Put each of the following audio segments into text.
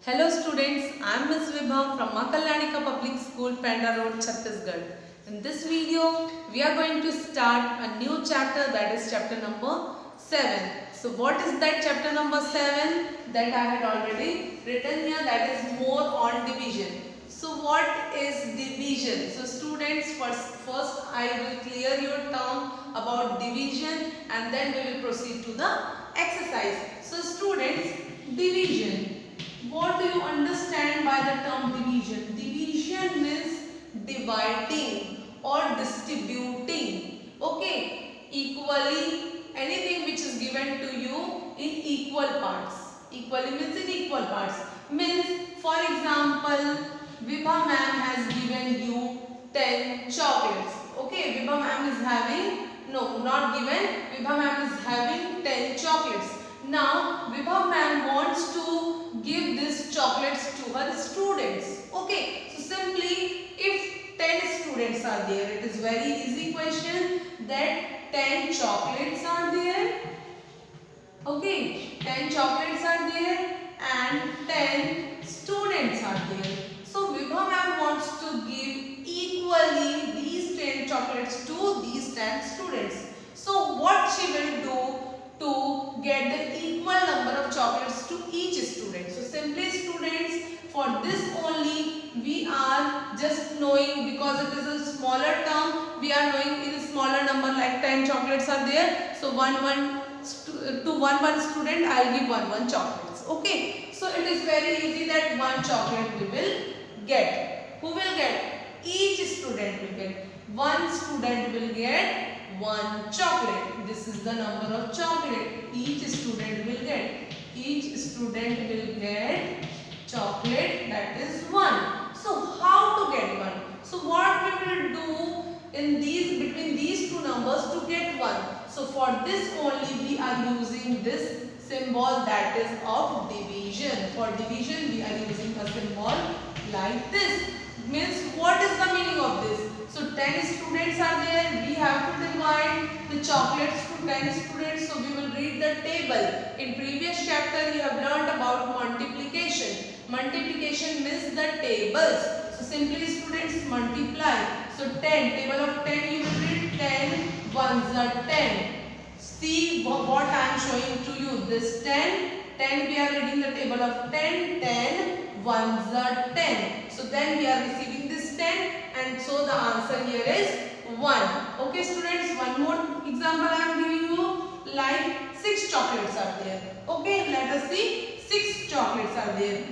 Hello students, I am Ms. Vibha from Maa Kalyanika Public School, Penda Road, Chhattisgarh. In this video, we are going to start a new chapter, that is chapter number 7. So what is that chapter number 7? That I had already written here, that is more on division. So what is division? So students, first I will clear your term about division and then we will proceed to the exercise. So students, division. What do you understand by the term division? Division means dividing or distributing. Okay, equally anything which is given to you in equal parts. Equally means in equal parts. Means for example, Vibha ma'am has given you 10 chocolates. Okay, Vibha ma'am is having, no, not given, Vibha ma'am is having 10 chocolates. Now, Vibha ma'am wants to give these chocolates to her students. Okay, so simply if 10 students are there, it is very easy question that 10 chocolates are there. Okay, 10 chocolates are there and 10 students are there. So Vibha ma'am wants to give equally these 10 chocolates to these 10 students. So what she will do to get the equal number of chocolates to each student? So simply students, for this only we are just knowing, because it is a smaller term, we are knowing in a smaller number like 10 chocolates are there. So to one student I will give one chocolates. Okay, so it is very easy that one chocolate we will get. Who will get? Each student will get. One student will get one chocolate. This is the number of chocolate each student will get. Each student will get chocolate, that is 1. So how to get 1? So what we will do in between these two numbers to get 1? So for this only we are using this symbol, that is of division. For division we are using a symbol like this. Means what is the meaning of this? So 10 students are there, we have to divide the chocolates to 10 students. So we will read the table. In previous chapter you have learnt about multiplication. Multiplication means the tables. So simply students multiply. So 10, table of 10 you will read 10 ones are 10. See what I am showing to you. This 10 we are reading the table of 10 ones are 10. So then we are receiving this 10 and so the answer here is 1. Okay students, one more example I am giving you, like 6 chocolates are there. Okay, let us see, 6 chocolates are there.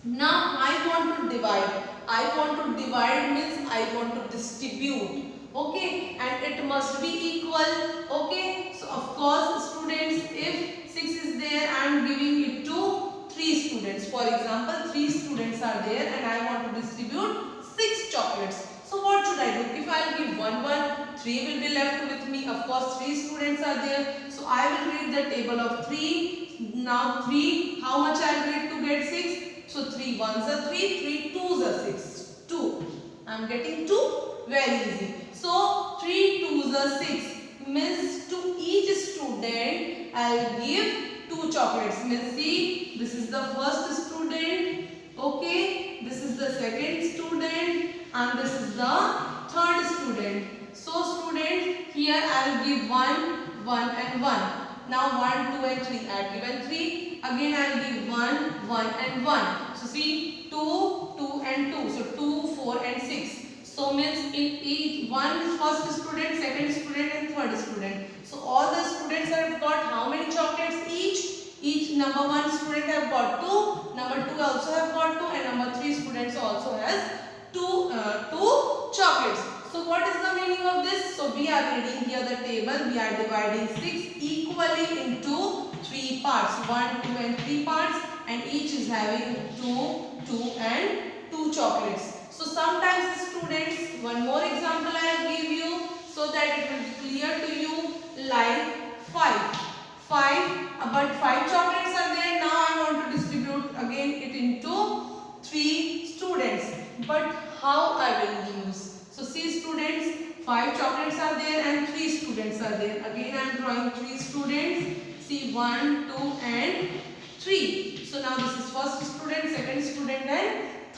Now I want to divide. I want to divide means I want to distribute. Okay, and it must be equal. Okay, so of course students, if 6 is there, I am giving it to 3 students. For example, 3 students are there and I want to distribute 6 chocolates. So what should I do? If I will give 1, 3 will be left with me. Of course 3 students are there. So I will read the table of 3. Now 3, how much I will read to get 6? So 3 ones are 3 twos are 6. 2. I am getting 2. Very easy. So 3 twos are 6. Means to each student I will give 2 chocolates. Means see, this is the first student. Okay, this is the second student and this is the third student. So student, here I will give 1 and 1. Now 1, 2 and 3. I have given 3. Again I will give 1 and 1. So see, 2 and 2. So 2, 4 and 6. So means in each one is first student, second student and third student. So all the students have got how many chocolates each? Each number 1 student have got 2, number 2 also have got 2 and number 3 students also has 2 chocolates. So what is the meaning of this? So we are reading here the table. We are dividing 6 equally into 3 parts. 1, 2 and 3 parts and each is having 2 and 2 chocolates. So sometimes students, one more example I will give you so that it will be clear to you, like 5, but 5 chocolates are there. Now I want to distribute again it into 3 students. But how I will use? So see students, 5 chocolates are there and 3 students are there. Again I am drawing 3 students. See 1, 2 and 3. So now this is first student,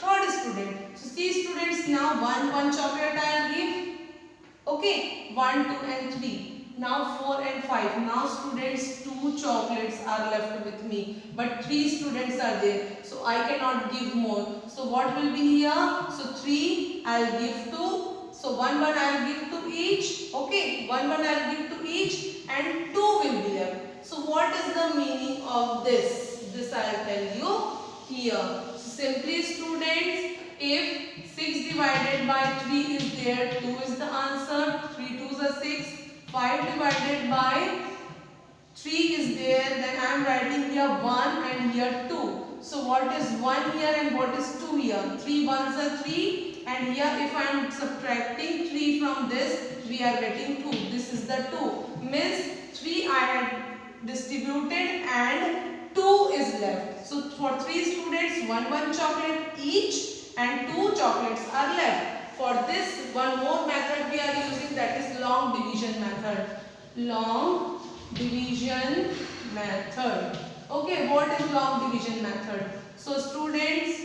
third student. So see students, now one chocolate I will give. Okay, 1, 2 and 3. Now 4 and 5. Now students, 2 chocolates are left with me, but 3 students are there, so I cannot give more. So what will be here? So 3 I will give to, so 1 I will give to each. Okay, 1 I will give to each and 2 will be left. So what is the meaning of this? This I will tell you here. So simply students, if 6 divided by 3 is there, 2 is the answer. 3 2s are 6. 5 divided by 3 is there, then I am writing here 1 and here 2. So what is 1 here and what is 2 here? 3 1s are 3, and here if I am subtracting 3 from this, we are getting 2. This is the 2. Means 3 I had distributed and 2 is left. So for 3 students, 1 chocolate each and 2 chocolates are left. For this, one more method we are using, that is long division method. Long division method. Okay, what is long division method? So students,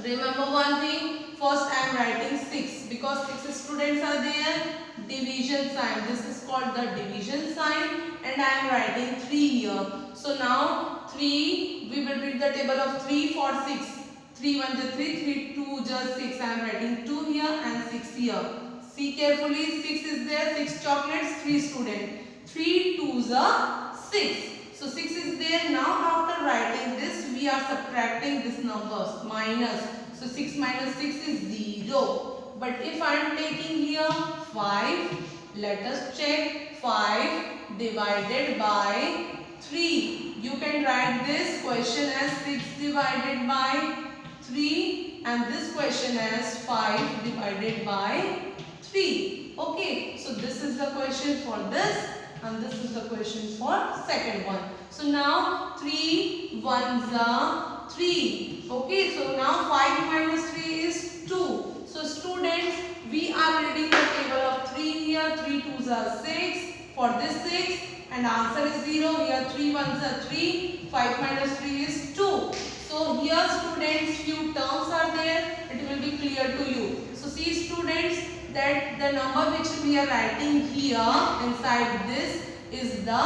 remember one thing. First I am writing 6 because 6 students are there. Division sign. This is called the division sign, and I am writing 3 here. So now 3, we will read the table of 3 for 6. 3 1 is 3, 3 2 just 6. I am writing 2 here and 6 here. See carefully, 6 is there, 6 chocolates, 3 students. 3 2s are 6. So 6 is there. Now after writing this, we are subtracting this numbers, minus. So 6 minus 6 is 0. But if I am taking here 5, let us check. 5 divided by 3. You can write this question as 6 divided by 3 and this question as 5 divided by 3. Okay, so this is the question for this and this is the question for second one. So now 3 1s are 3. Okay, so now 5 minus 3 is 2. So students, we are reading the table of 3 here. 3 2s are 6. For this 6 and answer is 0. Here 3 1s are 3. 5 minus 3 is 2. So here students, few terms are there. It will be clear to you. So see students, that the number which we are writing here inside this is the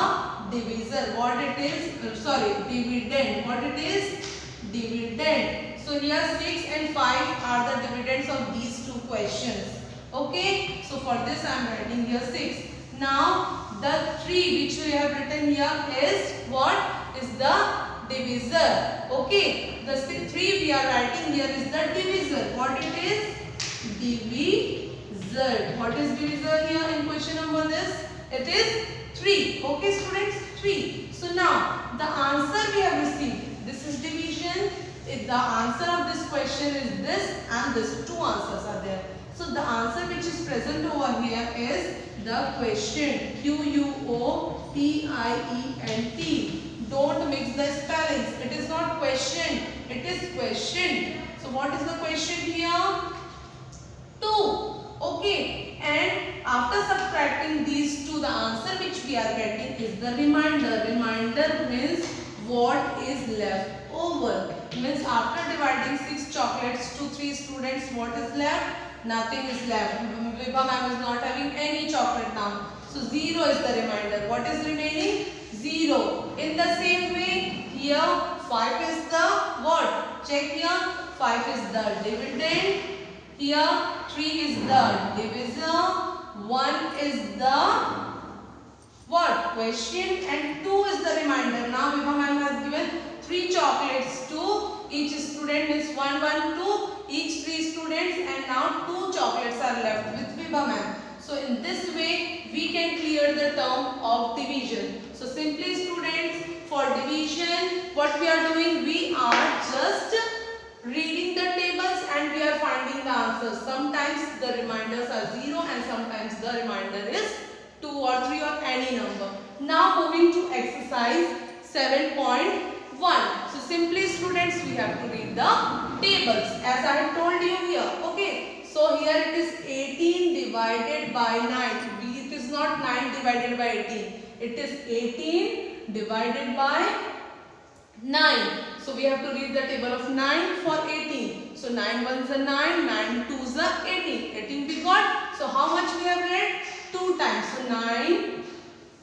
divisor. What it is? Dividend. What it is? Dividend. So here 6 and 5 are the dividends of these two questions. Okay. So for this I am writing here 6. Now the 3 which we have written here is what? Is the divisor. Okay. The 3 we are writing here is the divisor. What it is? Divisor. What is divisor here in question number this? It is 3. Okay students, 3. So now the answer we have received. This is division. The answer of this question is this and this. Two answers are there. So the answer which is present over here is the question. Quotient. Don't mix the spellings. It is not question. It is question. So what is the question here? 2. Okay. And after subtracting these two, the answer which we are getting is the remainder. Remainder means what is left over. Means after dividing 6 chocolates to 3 students, what is left? Nothing is left. Vibha ma'am is not having any chocolate now. So 0 is the remainder. What is remaining? 0. In the same way, here 5 is the what? Check here. 5 is the dividend. Here 3 is the divisor. 1 is the what? Question, and 2 is the remainder. Now Vibha ma'am has given 3 chocolates to each student, is 1 1 2 each 3 students, and now 2 chocolates are left with Vibha ma'am. So in this way we can clear the term of division. So simply students, for division what we are doing, we are just reading the tables and we are finding the answers. Sometimes the reminders are 0 and sometimes the reminder is 2 or 3 or any number. Now moving to exercise 7.1. So simply students, we have to read the tables as I have told you here. Okay. So here it is 18 divided by 9. It is not 9 divided by 18. It is 18 divided by 9. So we have to read the table of 9 for 18. So 9 ones are 9, 9 twos are 18. 18 we got. So how much we have read? 2 times. So 9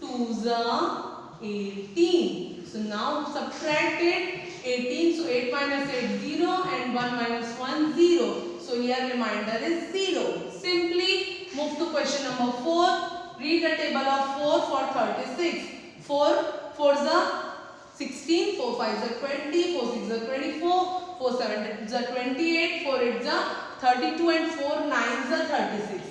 twos are 18. So now subtract it. 18. So 8 minus 8 0 and 1 minus 1 0. So here remainder is 0. Simply move to question number 4. Read the table of 4 for 36. 4 fours are 16, 4 5s are 20, 4 6s are 24, 4 7s are 28, 4 8s are 32 and 4 9s are 36.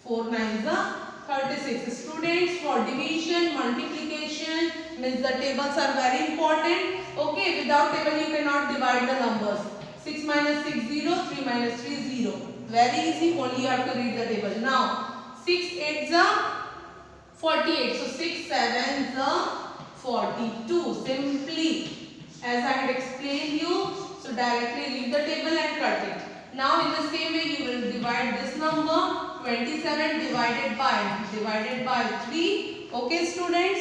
4 9s are 36. Students, for division, multiplication, means the tables are very important. Okay, without table you cannot divide the numbers. 6 minus 6 0, 3 minus 3 0. Very easy, only you have to read the table. Now 6 8s are 48. So 6 7s are 42. Simply, as I had explained you, so directly read the table and cut it. Now in the same way you will divide this number. 27 divided by 3. Okay students.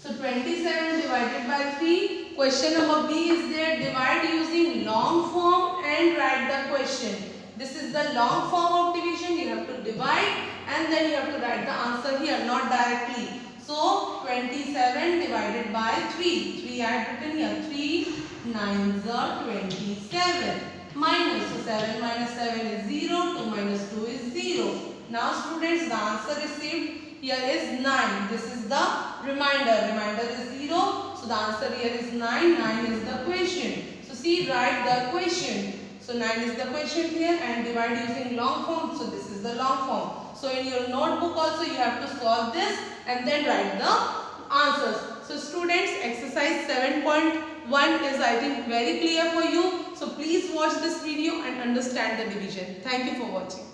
So 27 divided by 3. Question number B is there. Divide using long form and write the question. This is the long form of division. You have to divide and then you have to write the answer here, not directly. So 27 divided by 3. 3 I had written here. 3 9s are 27. Minus. So 7 minus 7 is 0. 2 minus 2 is 0. Now students, the answer received here is 9. This is the remainder. Remainder is 0. So the answer here is 9. 9 is the question. So see, write the question. So 9 is the question here and divide using long form. So this is the long form. So in your notebook also you have to solve this and then write the answers. So students, exercise 7.1 is I think very clear for you. So please watch this video and understand the division. Thank you for watching.